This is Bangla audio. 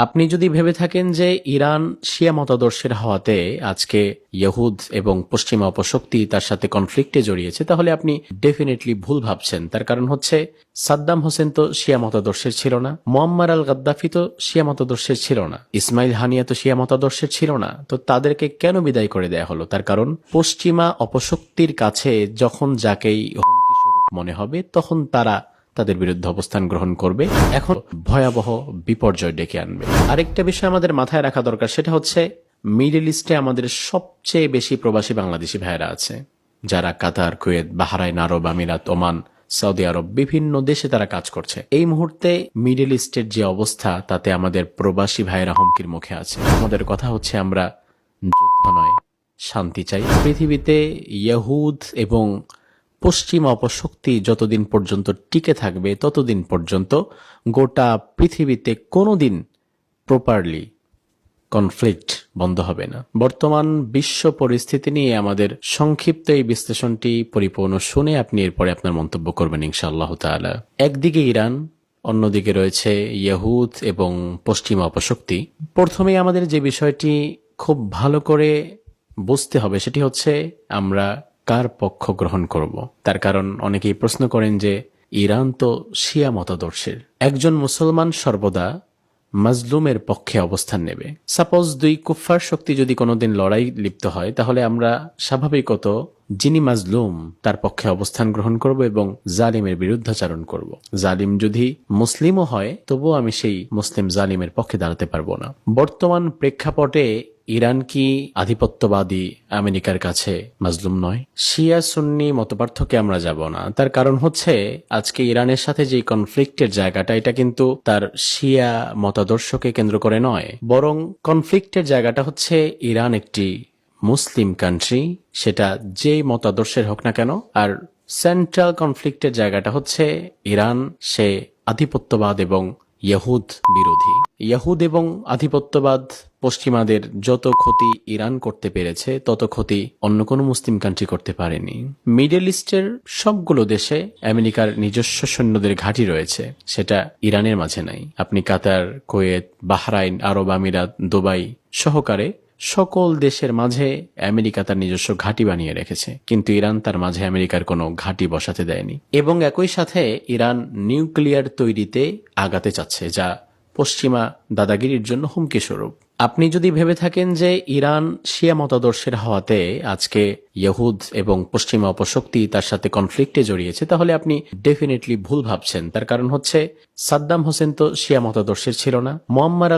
আপনি যদি ভেবে থাকেন যে ইরান শিয়া মতাদর্শের হওয়াতে আজকে ইহুদ এবং পশ্চিমা অপশক্তি তার সাথে কনফ্লিক্টে জড়িয়েছে, তাহলে আপনি ডেফিনেটলি ভুল ভাবছেন। তার কারণ হচ্ছে সাদ্দাম হোসেন তো শিয়া মতাদর্শের ছিল না, মুয়াম্মার আল গাদ্দাফি তো শিয়া মতাদর্শের ছিল না, ইসমাইল হানিয়া তো শিয়া মতাদর্শের ছিল না। তো তাদেরকে কেন বিদায় করে দেয়া হলো? তার কারণ পশ্চিমা অপশক্তির কাছে যখন যাকেই হুমকি স্বরূপ মনে হবে তখন তারা তাদের বিরুদ্ধে অবস্থান গ্রহণ করবে, এখন ভয়াবহ বিপর্যয় ডেকে আনবে। আরেকটা বিষয় আমাদের মাথায় রাখা দরকার, সেটা হচ্ছে মিডল ইস্টে আমাদের সবচেয়ে বেশি প্রবাসী বাংলাদেশি ভাইয়েরা আছে, যারা কাতার, কুয়েত, বাহরাইন, আরব আমিরাত, ওমান, সৌদি আরব, বিভিন্ন দেশে তারা কাজ করছে। এই মুহূর্তে মিডল ইস্টের যে অবস্থা, তাতে আমাদের প্রবাসী ভাইয়েরা হুমকির মুখে আছে। আমাদের কথা হচ্ছে আমরা যুদ্ধ নয়, শান্তি চাই। পৃথিবীতে ইহুদ এবং পশ্চিম অপশক্তি যতদিন পর্যন্ত টিকে থাকবে ততদিন পর্যন্ত গোটা পৃথিবীতে কোনোদিন প্রপারলি কনফ্লিক্ট বন্ধ হবে না। বর্তমান বিশ্ব পরিস্থিতি নিয়ে আমাদের সংক্ষিপ্ত এই বিশ্লেষণটি পরিপূর্ণ শুনে আপনি এরপরে আপনার মন্তব্য করবেন ইনশাআল্লাহ তাআলা। একদিকে ইরান, অন্যদিকে রয়েছে ইহুদ এবং পশ্চিমা অপশক্তি। প্রথমেই আমাদের যে বিষয়টি খুব ভালো করে বুঝতে হবে সেটি হচ্ছে আমরা কার পক্ষ গ্রহণ করব। তার কারণ অনেকেই প্রশ্ন করেন যে ইরান তো শিয়া মতাদর্শের, একজন মুসলমান সর্বদা মাজলুমের পক্ষে অবস্থান নেবে। সাপোজ দুই কুফফার শক্তি যদি কোনোদিন লড়াই লিপ্ত হয়, তাহলে আমরা স্বাভাবিকত যিনি মাজলুম তার পক্ষে অবস্থান গ্রহণ করব এবং জালিমের বিরুদ্ধাচারণ করব। জালিম যদি মুসলিমও হয় তবুও আমি সেই মুসলিম জালিমের পক্ষে দাঁড়াতে পারবো না। বর্তমান প্রেক্ষাপটে ইরান কি আধিপত্যবাদী আমেরিকার কাছে মাজলুম নয়? শিয়া সুন্নি মতপার্থক্যে আমরা যাব না। তার কারণ হচ্ছে আজকে ইরানের সাথে যে কনফ্লিক্টের জায়গাটা, এটা কিন্তু তার শিয়া মতাদর্শকে কেন্দ্র করে নয়, বরং কনফ্লিক্টের জায়গাটা হচ্ছে ইরান একটি মুসলিম কান্ট্রি, সেটা যেই মতাদর্শের হোক না কেন। আর সেন্ট্রাল কনফ্লিক্টের জায়গাটা হচ্ছে ইরান সে আধিপত্যবাদ এবং ইহুদ বিরোধী। ইহুদ এবং আধিপত্যবাদ পশ্চিমাদের যত ক্ষতি ইরান করতে পেরেছে তত ক্ষতি অন্য কোনো মুসলিম কান্ট্রি করতে পারেনি। মিডল ইস্টের সবগুলো দেশে আমেরিকার নিজস্ব সৈন্যদের ঘাঁটি রয়েছে, সেটা ইরানের মাঝে নাই। আপনি কাতার, কুয়েত, বাহরাইন, আরব আমিরাত, দুবাই সহকারে সকল দেশের মাঝে আমেরিকা তার নিজস্ব ঘাঁটি বানিয়ে রেখেছে, কিন্তু ইরান তার মাঝে আমেরিকার কোনো ঘাঁটি বসাতে দেয়নি। এবং একই সাথে ইরান নিউক্লিয়ার তৈরিতে আগাতে চাচ্ছে, যা পশ্চিমা দাদাগিরির জন্য হুমকি স্বরূপ। আপনি যদি ভেবে থাকেন যে ইরান শিয়া মতাদর্শের হওয়াতে আজকে ইহুদ এবং পশ্চিমা অপশক্তি তার সাথে কনফ্লিক্টে জড়িয়েছে, তাহলে আপনি ডেফিনেটলি ভুল ভাবছেন। তার কারণ হচ্ছে সাদ্দাম হোসেন তো শিয়া মতাদর্শের ছিল না, মুয়াম্মার